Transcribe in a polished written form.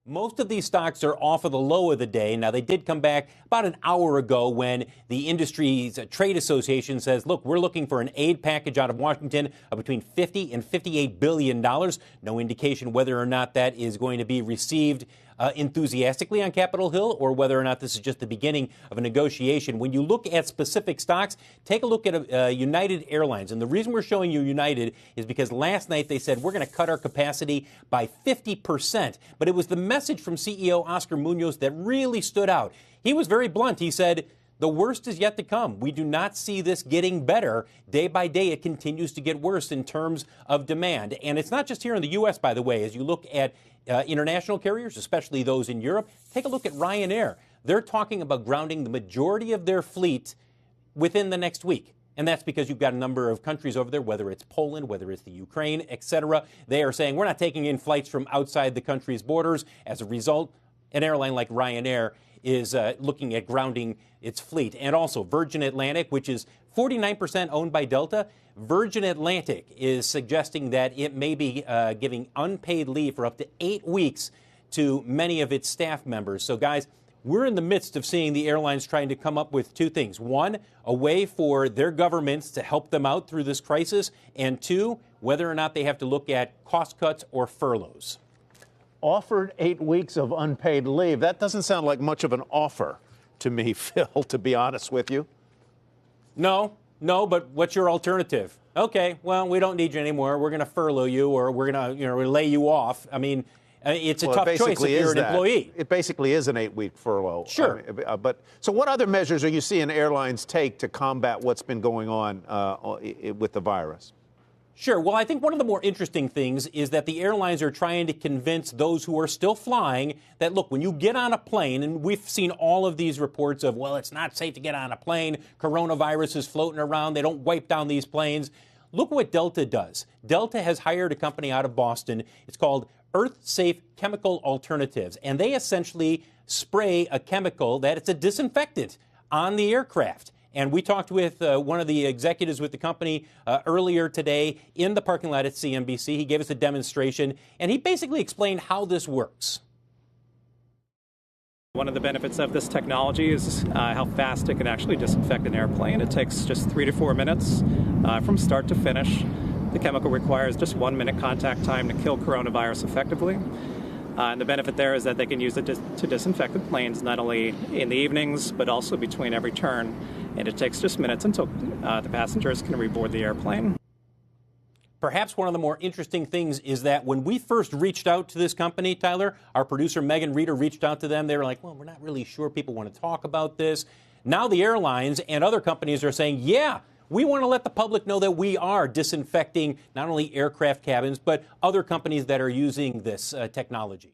Most of these stocks are off of the low of the day. Now, they did come back about an hour ago when the industry's trade association says, look, we're looking for an aid package out of Washington of between $50 and $58 billion. No indication whether or not that is going to be received enthusiastically on Capitol Hill or whether or not this is just the beginning of a negotiation. When you look at specific stocks, take a look at United Airlines. And the reason we're showing you United is because last night they said we're going to cut our capacity by 50%. But it was the message from CEO Oscar Munoz that really stood out. He was very blunt. He said, the worst is yet to come. We do not see this getting better. Day by day, it continues to get worse in terms of demand. And it's not just here in the U.S., by the way. As you look at international carriers, especially those in Europe, take a look at Ryanair. They're talking about grounding the majority of their fleet within the next week. And that's because you've got a number of countries over there, whether it's Poland, whether it's the Ukraine, et cetera. They are saying we're not taking in flights from outside the country's borders. As a result, an airline like Ryanair is looking at grounding its fleet. And also Virgin Atlantic, which is 49% owned by Delta. Virgin Atlantic is suggesting that it may be giving unpaid leave for up to 8 weeks to many of its staff members. So, guys, we're in the midst of seeing the airlines trying to come up with two things. One, a way for their governments to help them out through this crisis. And two, whether or not they have to look at cost cuts or furloughs. Offered 8 weeks of unpaid leave. That doesn't sound like much of an offer to me, Phil, to be honest with you. No, but what's your alternative? Okay, well, we don't need you anymore. We're going to furlough you, or we're going to, lay you off. I mean, it's a tough choice if you're an employee. It basically is an 8-week furlough. Sure. But so what other measures are you seeing airlines take to combat what's been going on with the virus? Sure. Well, I think one of the more interesting things is that the airlines are trying to convince those who are still flying that, look, when you get on a plane, and we've seen all of these reports of, well, it's not safe to get on a plane, coronavirus is floating around, they don't wipe down these planes. Look what Delta does. Delta has hired a company out of Boston. It's called Earth Safe Chemical Alternatives, and they essentially spray a chemical that it's a disinfectant on the aircraft. And we talked with one of the executives with the company earlier today in the parking lot at CNBC. He gave us a demonstration, and he basically explained how this works. One of the benefits of this technology is how fast it can actually disinfect an airplane. It takes just 3 to 4 minutes from start to finish. The chemical requires just 1 minute contact time to kill coronavirus effectively. And the benefit there is that they can use it to disinfect the planes not only in the evenings, but also between every turn. And it takes just minutes until the passengers can reboard the airplane. Perhaps one of the more interesting things is that when we first reached out to this company, Tyler, our producer Megan Reeder reached out to them. They were like, well, we're not really sure people want to talk about this. Now the airlines and other companies are saying, yeah, we want to let the public know that we are disinfecting not only aircraft cabins, but other companies that are using this technology.